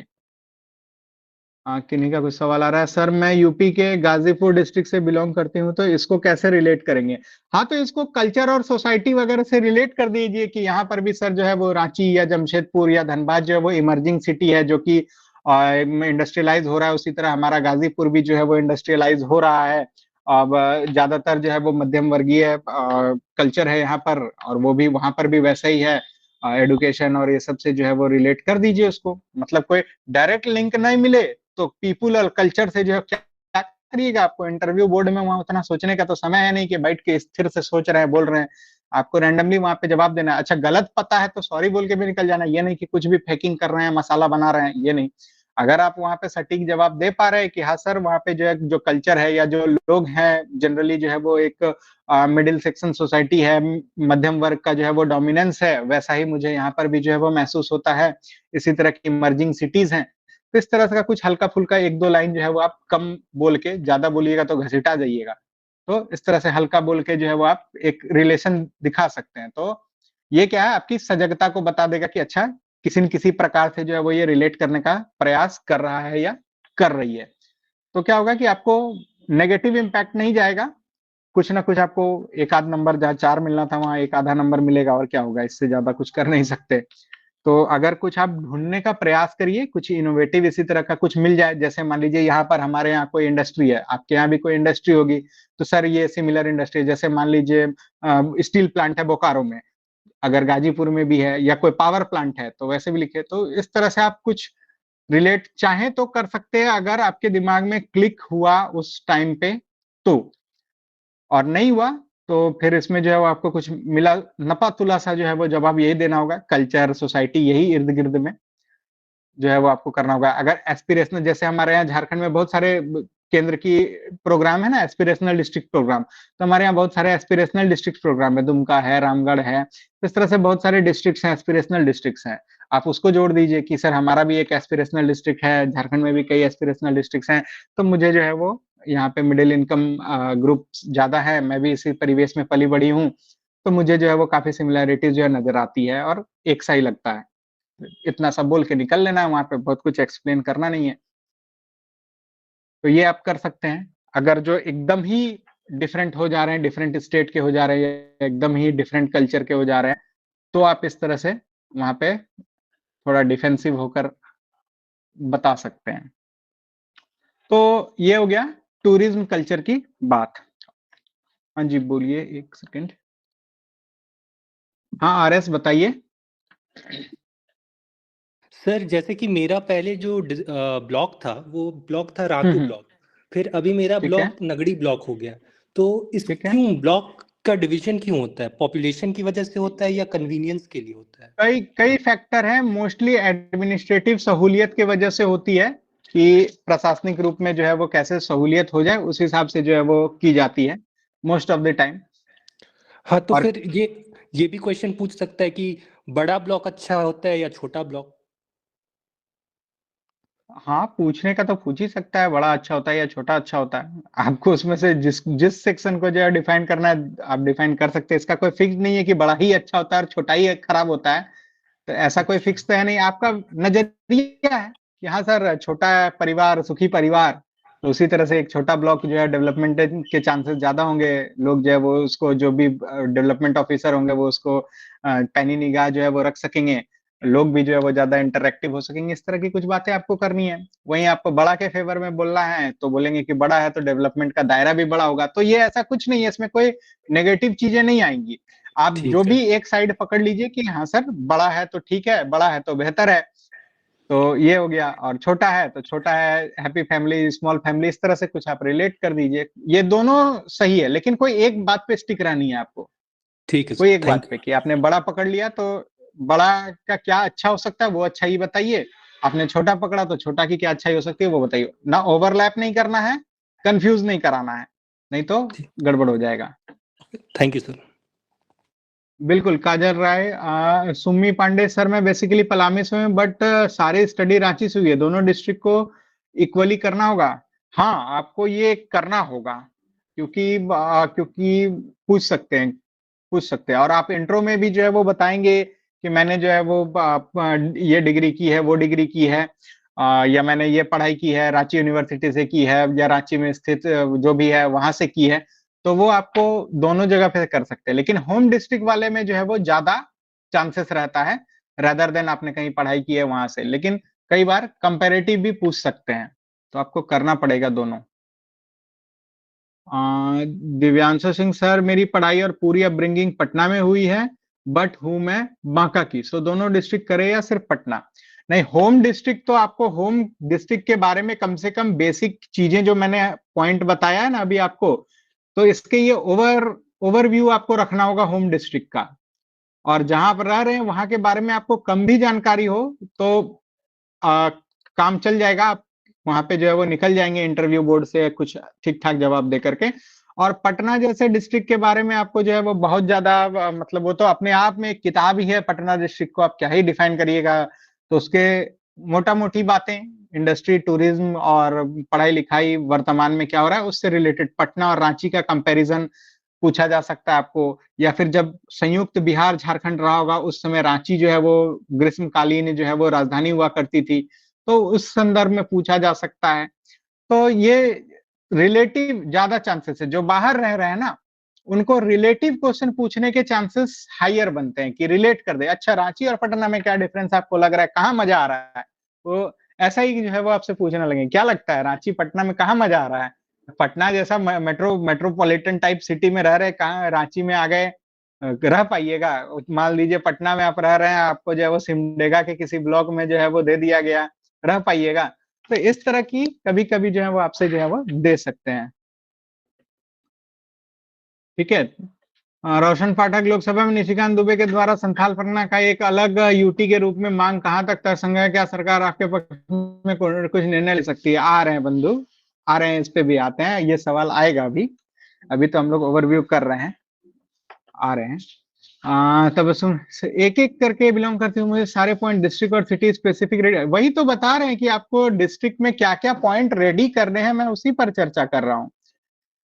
हाँ, किन्हीं का कुछ सवाल आ रहा है, सर मैं यूपी के गाजीपुर डिस्ट्रिक्ट से बिलोंग करती हूँ, तो इसको कैसे रिलेट करेंगे? हाँ, तो इसको कल्चर और सोसाइटी वगैरह से रिलेट कर दीजिए कि यहाँ पर भी सर जो है वो रांची या जमशेदपुर या धनबाद जो है वो इमर्जिंग सिटी है, जो कि इंडस्ट्रियलाइज हो रहा है। उसी तरह हमारा गाजीपुर भी जो है वो इंडस्ट्रियलाइज हो रहा है। अब ज्यादातर जो है वो मध्यम वर्गीय कल्चर है यहाँ पर, और वो भी वहां पर भी वैसा ही है। एडुकेशन और ये सब से जो है वो रिलेट कर दीजिए उसको। मतलब कोई डायरेक्ट लिंक नहीं मिले तो पीपुल और कल्चर से जो है क्या करिएगा? आपको इंटरव्यू बोर्ड में वहां उतना सोचने का तो समय है नहीं कि बैठ के स्थिर से सोच रहे हैं, बोल रहे हैं। आपको रैंडमली वहां पे जवाब देना है। अच्छा, गलत पता है तो सॉरी बोल के भी निकल जाना, ये नहीं कि कुछ भी फेकिंग कर रहे हैं, मसाला बना रहे हैं, ये नहीं। अगर आप वहाँ पे सटीक जवाब दे पा रहे हैं कि हाँ सर वहाँ पे जो है जो कल्चर है या जो लोग हैं जनरली जो है वो एक मिडिल सेक्शन सोसाइटी है, मध्यम वर्ग का जो है वो डोमिनेंस है, वैसा ही मुझे यहाँ पर भी जो है वो महसूस होता है। इसी तरह की इमर्जिंग सिटीज हैं, तो इस तरह से का कुछ हल्का फुल्का 1-2 लाइन जो है वो आप कम बोल के, ज्यादा बोलिएगा तो घसीटा जाइएगा। तो इस तरह से हल्का बोल के जो है वो आप एक रिलेशन दिखा सकते हैं। तो ये क्या है, आपकी सजगता को बता देगा कि अच्छा किसी न किसी प्रकार से जो है वो ये रिलेट करने का प्रयास कर रहा है या कर रही है। तो क्या होगा कि आपको नेगेटिव इम्पैक्ट नहीं जाएगा, कुछ ना कुछ आपको 1 आध नंबर, जहाँ 4 मिलना था वहाँ 1 आधा नंबर मिलेगा, और क्या होगा, इससे ज्यादा कुछ कर नहीं सकते। तो अगर कुछ आप ढूँढने का प्रयास करिए, कुछ इनोवेटिव इसी तरह का कुछ मिल जाए, जैसे मान लीजिए यहाँ पर हमारे यहाँ कोई इंडस्ट्री है, आपके यहाँ भी कोई इंडस्ट्री होगी, तो सर ये सिमिलर इंडस्ट्री, जैसे मान लीजिए स्टील प्लांट है बोकारो में, अगर गाजीपुर में भी है, या कोई पावर प्लांट है तो वैसे भी लिखे। तो इस तरह से आप कुछ रिलेट चाहें तो कर सकते हैं, अगर आपके दिमाग में क्लिक हुआ उस टाइम पे तो, और नहीं हुआ तो फिर इसमें जो है वो आपको कुछ मिला नपा तुला सा जो है वो जवाब यही देना होगा, कल्चर सोसाइटी यही इर्द गिर्द में जो है वो आपको करना होगा। अगर एस्पिरेशनल, जैसे हमारे यहाँ झारखंड में बहुत सारे केंद्र की प्रोग्राम है ना, एस्पिरेशनल डिस्ट्रिक्ट प्रोग्राम, तो हमारे यहाँ बहुत सारे एस्पिरेशनल डिस्ट्रिक्ट प्रोग्राम है, दुमका है, रामगढ़ है, इस तरह से बहुत सारे डिस्ट्रिक्ट्स हैं, एस्पिरेशनल डिस्ट्रिक्ट्स हैं। आप उसको जोड़ दीजिए कि सर हमारा भी एक एस्पिरेशनल डिस्ट्रिक्ट है, झारखंड में भी कई एस्पिरेशनल डिस्ट्रिक्ट्स हैं, तो मुझे जो है वो यहाँ पे मिडिल इनकम ग्रुप ज्यादा है, मैं भी इसी परिवेश में पली बड़ी हूँ, तो मुझे जो है वो काफी सिमिलैरिटीज जो है नजर आती है और एक सा ही लगता है। इतना सा बोल के निकल लेना है, वहां पे बहुत कुछ एक्सप्लेन करना नहीं है। तो ये आप कर सकते हैं। अगर जो एकदम ही डिफरेंट हो जा रहे हैं, डिफरेंट स्टेट के हो जा रहे हैं, एकदम ही डिफरेंट कल्चर के हो जा रहे हैं, तो आप इस तरह से वहां पे थोड़ा डिफेंसिव होकर बता सकते हैं। तो ये हो गया टूरिज्म कल्चर की बात। हाँ जी बोलिए, 1 सेकेंड। हाँ आरएस बताइए। सर जैसे कि मेरा पहले जो ब्लॉक था वो ब्लॉक था रातू ब्लॉक, फिर अभी मेरा ठीक है, ब्लॉक नगड़ी ब्लॉक हो गया। तो इस ठीक है। क्यों ब्लॉक का डिवीजन क्यों होता है? पॉपुलेशन की वजह से होता है या कन्वीनियंस के लिए होता है? कई कई फैक्टर हैं, मोस्टली एडमिनिस्ट्रेटिव सहूलियत की वजह से होती है कि प्रशासनिक रूप में जो है वो कैसे सहूलियत हो जाए, उस हिसाब से जो है वो की जाती है मोस्ट ऑफ द टाइम। हाँ तो और फिर ये भी क्वेश्चन पूछ सकता है कि बड़ा ब्लॉक अच्छा होता है या छोटा ब्लॉक? हाँ, पूछने का तो पूछ ही सकता है, बड़ा अच्छा होता है या छोटा अच्छा होता है। आपको उसमें से जिस जिस सेक्शन को जो है डिफाइन करना है आप डिफाइन कर सकते हैं। इसका कोई फिक्स नहीं है कि बड़ा ही अच्छा होता है और छोटा ही खराब होता है, तो ऐसा कोई अच्छा। फिक्स तो है नहीं। आपका नजरिया है कि हाँ सर छोटा परिवार सुखी परिवार, तो उसी तरह से एक छोटा ब्लॉक जो है डेवलपमेंट के चांसेस ज्यादा होंगे, लोग जो है वो उसको, जो भी डेवलपमेंट ऑफिसर होंगे वो उसको पैनी निगाह जो है वो रख सकेंगे, लोग भी जो है वो ज्यादा इंटरेक्टिव हो सकेंगे। इस तरह की कुछ बातें आपको करनी है। वहीं आपको बड़ा के फेवर में बोलना है तो बोलेंगे कि बड़ा है तो डेवलपमेंट का दायरा भी बड़ा होगा, तो ये ऐसा कुछ नहीं है, इसमें कोई नेगेटिव चीजें नहीं आएंगी। आप जो ठीक है। भी एक साइड पकड़ लीजिए कि हाँ सर बड़ा है तो ठीक है, बड़ा है तो बेहतर है, तो ये हो गया, और छोटा है तो छोटा है, हैप्पी फैमिली स्मॉल फैमिली, इस तरह से कुछ आप रिलेट कर दीजिए। ये दोनों सही है, लेकिन कोई एक बात पे स्टिक रहनी है आपको, ठीक है कोई सर, एक थैंक बात यू। पे कि आपने बड़ा पकड़ लिया तो बड़ा का क्या अच्छा हो सकता है वो अच्छा ही बताइए, आपने छोटा पकड़ा तो छोटा की क्या अच्छाई हो सकती है वो बताइए। ना ओवरलैप नहीं करना है, कंफ्यूज नहीं कराना है, नहीं तो गड़बड़ हो जाएगा। Thank you sir. बिल्कुल, काजल राय, सुम्मी पांडे सर, मैं बेसिकली पलामी से हूँ, बट सारी स्टडी रांची से हुई है, दोनों डिस्ट्रिक्ट को इक्वली करना होगा। हाँ, आपको ये करना होगा, क्योंकि पूछ सकते हैं, और आप इंट्रो में भी जो है वो बताएंगे कि मैंने जो है वो ये डिग्री की है, वो डिग्री की है, या मैंने ये पढ़ाई की है, रांची यूनिवर्सिटी से की है, या रांची में स्थित जो भी है वहां से की है, तो वो आपको दोनों जगह पे कर सकते हैं। लेकिन होम डिस्ट्रिक्ट वाले में जो है वो ज्यादा चांसेस रहता है, रेदर देन आपने कहीं पढ़ाई की है वहां से। लेकिन कई बार कंपैरेटिव भी पूछ सकते हैं, तो आपको करना पड़ेगा दोनों। दिव्यांशु सिंह सर, मेरी पढ़ाई और पूरी अपब्रिंगिंग पटना में हुई है, बट हूं मैं बांका की, सो दोनों डिस्ट्रिक्ट करे या सिर्फ पटना? नहीं, होम डिस्ट्रिक्ट तो आपको होम डिस्ट्रिक्ट के बारे में कम से कम बेसिक चीजें जो मैंने पॉइंट बताया है ना अभी आपको, तो इसके ये ओवरव्यू आपको रखना होगा होम डिस्ट्रिक्ट का। और जहां आप रह रहे हैं वहां के बारे में आपको कम भी जानकारी हो तो काम चल जाएगा, आप वहां पे जो है वो निकल जाएंगे इंटरव्यू बोर्ड से कुछ ठीक ठाक जवाब दे करके। और पटना जैसे डिस्ट्रिक्ट के बारे में आपको जो है वो बहुत ज्यादा मतलब वो तो अपने आप में एक किताब ही है, पटना डिस्ट्रिक्ट को आप क्या ही डिफाइन करिएगा। तो उसके मोटा मोटी बातें, इंडस्ट्री, टूरिज्म और पढ़ाई लिखाई वर्तमान में क्या हो रहा है उससे रिलेटेड, पटना और रांची का कंपैरिजन पूछा जा सकता है आपको। या फिर जब संयुक्त बिहार झारखंड रहा होगा उस समय रांची जो है वो ग्रीष्मकालीन जो है वो राजधानी हुआ करती थी, तो उस संदर्भ में पूछा जा सकता है। तो ये रिलेटिव ज्यादा चांसेस है, जो बाहर रह रहे हैं ना उनको रिलेटिव क्वेश्चन पूछने के चांसेस हाइयर बनते हैं कि रिलेट कर दे, अच्छा रांची और पटना में क्या डिफरेंस आपको लग रहा है, कहाँ मजा आ रहा है, वो ऐसा ही जो है वो आपसे पूछने लगे क्या लगता है रांची पटना में कहाँ मजा आ रहा है। पटना जैसा मेट्रोपॉलिटन टाइप सिटी में रह रहे, कहाँ रांची में आ गए रह पाइएगा। मान लीजिए पटना में आप रह रहे हैं, आपको जो है वो सिमडेगा के किसी ब्लॉक में जो है वो दे दिया गया, रह पाइएगा। तो इस तरह की कभी कभी जो है वो आपसे जो है वो दे सकते हैं। ठीक है। रोशन पाठक, लोकसभा में निशिकांत दुबे के द्वारा संथाल परगना का एक अलग यूटी के रूप में मांग कहां तक तर्कसंगत है, क्या सरकार आपके पक्ष में कुछ निर्णय ले सकती है? आ रहे हैं बंधु, आ रहे हैं, इस पे भी आते हैं, ये सवाल आएगा अभी। अभी तो हम लोग ओवरव्यू कर रहे हैं, आ रहे हैं। तब सुन, एक एक करके बिलोंग करते हुए मुझे सारे पॉइंट डिस्ट्रिक्ट और सिटी स्पेसिफिक रेडी, वही तो बता रहे हैं कि आपको डिस्ट्रिक्ट में क्या क्या पॉइंट रेडी करने हैं, मैं उसी पर चर्चा कर रहा हूँ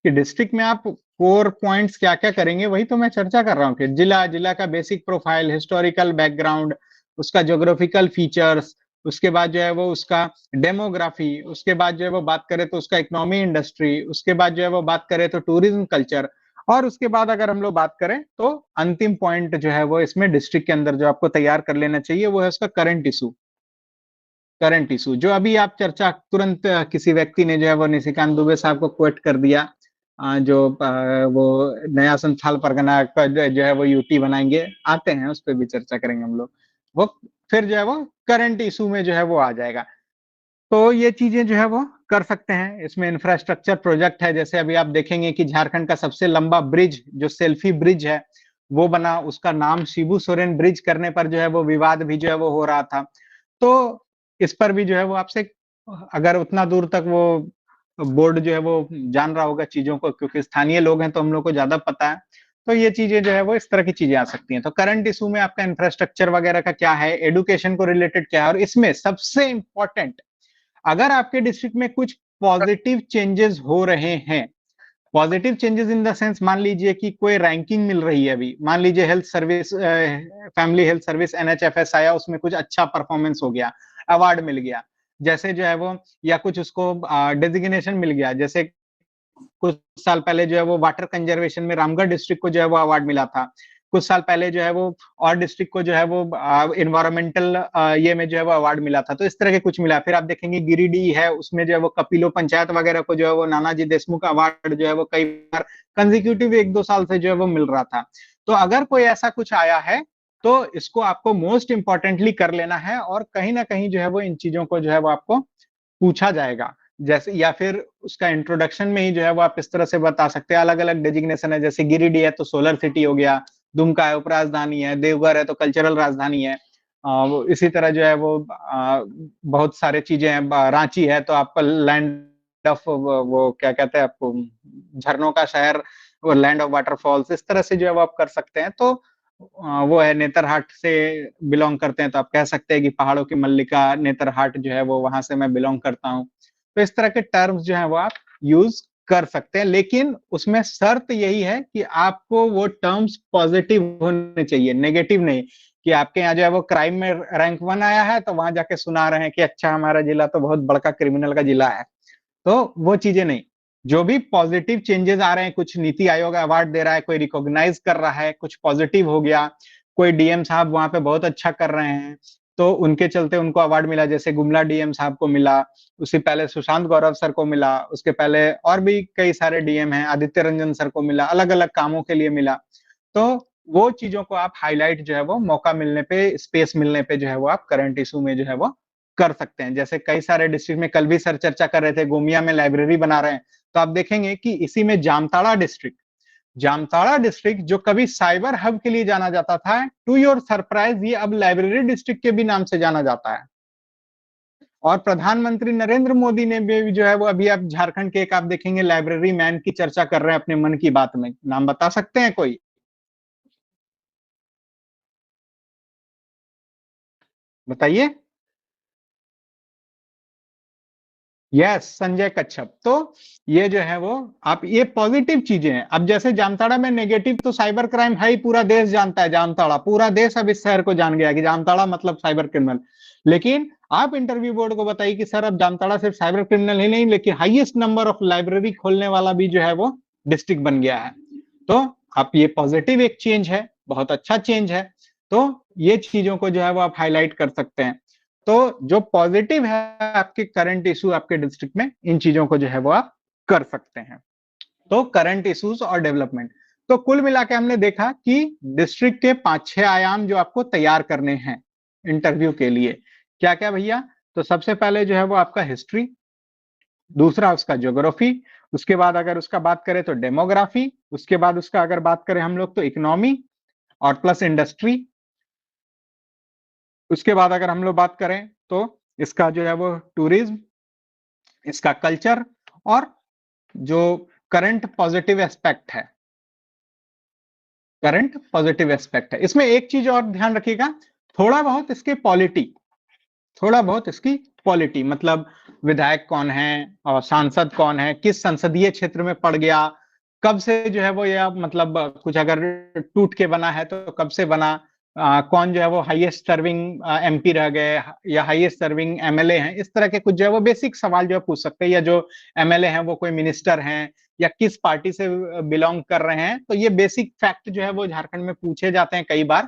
कि डिस्ट्रिक्ट में आप कोर पॉइंट्स क्या क्या करेंगे, वही तो मैं चर्चा कर रहा हूँ कि जिला, जिला का बेसिक प्रोफाइल, हिस्टोरिकल बैकग्राउंड, उसका ज्योग्राफिकल फीचर्स, उसके बाद जो है वो उसका डेमोग्राफी, उसके बाद जो है वो बात करें तो उसका इकोनॉमी इंडस्ट्री, उसके बाद जो है वो बात करें तो टूरिज्म कल्चर, और उसके बाद अगर हम लोग बात करें तो अंतिम पॉइंट जो है वो इसमें डिस्ट्रिक्ट के अंदर जो आपको तैयार कर लेना चाहिए वो है उसका करंट इशू। करंट इशू जो अभी आप चर्चा तुरंत किसी व्यक्ति ने जो है वो निशिकांत दुबे साहब को कोट कर दिया, जो वो नया संथाल परगना का जो है वो यूटी बनाएंगे, आते हैं उस पर भी चर्चा करेंगे हम लोग। वो फिर जो है वो करंट इशू में जो है वो आ जाएगा। तो ये चीजें जो है वो कर सकते हैं। इसमें इंफ्रास्ट्रक्चर प्रोजेक्ट है, जैसे अभी आप देखेंगे कि झारखंड का सबसे लंबा ब्रिज जो सेल्फी ब्रिज है वो बना, उसका नाम शिबू सोरेन ब्रिज करने पर जो है वो विवाद भी जो है वो हो रहा था। तो इस पर भी जो है वो आपसे, अगर उतना दूर तक वो बोर्ड जो है वो जान रहा होगा चीजों को, क्योंकि स्थानीय लोग हैं तो हम लोग को ज्यादा पता है, तो ये चीजें जो है वो इस तरह की चीजें आ सकती हैं। तो करंट इशू में आपका इंफ्रास्ट्रक्चर वगैरह का क्या है, एडुकेशन को रिलेटेड क्या है, और इसमें सबसे इंपॉर्टेंट, अगर आपके डिस्ट्रिक्ट में कुछ पॉजिटिव चेंजेस हो रहे हैं, positive changes in the sense, मान लीजिए कि कोई रैंकिंग मिल रही है, अभी मान लीजिए health service, family health service NHFS आया, उसमें कुछ अच्छा परफॉर्मेंस हो गया, अवार्ड मिल गया, जैसे जो है वो, या कुछ उसको डेजिग्नेशन मिल गया, जैसे कुछ साल पहले जो है वो वाटर कंजर्वेशन में रामगढ़ डिस्ट्रिक्ट को जो है वो अवार्ड मिला था, कुछ साल पहले जो है वो और डिस्ट्रिक्ट को जो है वो इन्वायरमेंटल ये में जो है वो अवार्ड मिला था। तो इस तरह के कुछ मिला। फिर आप देखेंगे गिरिडीह है, उसमें जो है वो कपिलो पंचायत वगैरह को जो है वो नानाजी देशमुख अवार्ड जो है वो कई बार कंजिक्यूटिव 1-2 साल से जो है वो मिल रहा था। तो अगर कोई ऐसा कुछ आया है तो इसको आपको मोस्ट इंपॉर्टेंटली कर लेना है, और कहीं ना कहीं जो है वो इन चीजों को जो है वो आपको पूछा जाएगा, जैसे, या फिर उसका इंट्रोडक्शन में ही जो है वो आप इस तरह से बता सकते हैं। अलग अलग डेजिग्नेशन है, जैसे गिरिडीह है तो सोलर सिटी हो गया, दुमका है उपराजधानी है, देवघर है तो कल्चरल राजधानी है, इसी तरह जो है वो बहुत सारे चीजें हैं, रांची है तो आप लैंड ऑफ वो क्या कहते हैं आपको, झरनों का शहर, वो लैंड ऑफ वाटरफॉल्स, इस तरह से जो है वो आप कर सकते हैं। तो वो है नेतरहाट से बिलोंग करते हैं तो आप कह सकते हैं कि पहाड़ों की मल्लिका नेतरहाट जो है वो वहां से मैं बिलोंग करता हूँ। तो इस तरह के टर्म्स जो है वो आप यूज कर सकते हैं, लेकिन उसमें शर्त यही है कि आपको वो टर्म्स पॉजिटिव होने चाहिए, नेगेटिव नहीं, कि आपके यहाँ जो है वो क्राइम में रैंक 1 आया है तो वहां जाके सुना रहे हैं कि अच्छा हमारा जिला तो बहुत बड़का क्रिमिनल का जिला है। तो वो चीजें नहीं, जो भी पॉजिटिव चेंजेस आ रहे हैं, कुछ नीति आयोग अवार्ड दे रहा है, कोई रिकॉग्नाइज कर रहा है, कुछ पॉजिटिव हो गया, कोई डीएम साहब वहां पे बहुत अच्छा कर रहे हैं तो उनके चलते उनको अवार्ड मिला, जैसे गुमला डीएम साहब को मिला, उससे पहले सुशांत गौरव सर को मिला, उसके पहले और भी कई सारे डीएम हैं, आदित्य रंजन सर को मिला, अलग अलग कामों के लिए मिला। तो वो चीजों को आप हाईलाइट जो है वो मौका मिलने पे, स्पेस मिलने पे जो है वो आप करंट इशू में जो है वो कर सकते हैं। जैसे कई सारे डिस्ट्रिक्ट में कल भी सर चर्चा कर रहे थे, गोमिया में लाइब्रेरी बना रहे हैं, तो आप देखेंगे कि इसी में जामताड़ा डिस्ट्रिक्ट, जामताड़ा डिस्ट्रिक्ट जो कभी साइबर हब के लिए जाना जाता था, टू योर सरप्राइज ये अब लाइब्रेरी डिस्ट्रिक्ट के भी नाम से जाना जाता है। और प्रधानमंत्री नरेंद्र मोदी ने भी जो है वो अभी आप झारखंड के एक आप देखेंगे लाइब्रेरी मैन की चर्चा कर रहे हैं अपने मन की बात में, नाम बता सकते हैं कोई? बताइए। यस, संजय कच्छप। तो ये जो है वो आप ये पॉजिटिव चीजें हैं। अब जैसे जामताड़ा में नेगेटिव तो साइबर क्राइम है ही, पूरा देश जानता है जामताड़ा, पूरा देश अब इस शहर को जान गया कि जामताड़ा मतलब साइबर क्रिमिनल। लेकिन आप इंटरव्यू बोर्ड को बताइए कि सर अब जामताड़ा सिर्फ साइबर क्रिमिनल ही नहीं, लेकिन हाईएस्ट नंबर ऑफ लाइब्रेरी खोलने वाला भी जो है वो डिस्ट्रिक्ट बन गया है। तो आप ये पॉजिटिव एक चेंज है, बहुत अच्छा चेंज है। तो ये चीजों को जो है वो आप हाईलाइट कर सकते हैं। तो जो पॉजिटिव है आपके करंट इशू आपके डिस्ट्रिक्ट में, इन चीजों को जो है वो आप कर सकते हैं। तो करंट इश्यूज और डेवलपमेंट, तो कुल मिला के हमने देखा कि डिस्ट्रिक्ट के 5-6 आयाम जो आपको तैयार करने हैं इंटरव्यू के लिए, क्या क्या भैया? तो सबसे पहले जो है वो आपका हिस्ट्री, दूसरा उसका ज्योग्राफी, उसके बाद अगर उसका बात करें तो डेमोग्राफी, उसके बाद उसका अगर बात करें हम लोग तो इकोनॉमी और प्लस इंडस्ट्री, उसके बाद अगर हम लोग बात करें तो इसका जो है वो टूरिज्म, इसका कल्चर, और जो करंट पॉजिटिव एस्पेक्ट है, करंट पॉजिटिव एस्पेक्ट है। इसमें एक चीज और ध्यान रखिएगा, थोड़ा बहुत इसके पॉलिटी, थोड़ा बहुत इसकी पॉलिटी, मतलब विधायक कौन है और सांसद कौन है, किस संसदीय क्षेत्र में पड़ गया, कब से जो है वो, या मतलब कुछ अगर टूट के बना है तो कब से बना, कौन जो है वो हाईएस्ट सर्विंग एमपी रह गए या हाईएस्ट सर्विंग एमएलए हैं, इस तरह के कुछ जो है वो बेसिक सवाल जो है पूछ सकते हैं। या जो एमएलए हैं वो कोई मिनिस्टर हैं या किस पार्टी से बिलोंग कर रहे हैं, तो ये बेसिक फैक्ट जो है वो झारखंड में पूछे जाते हैं कई बार।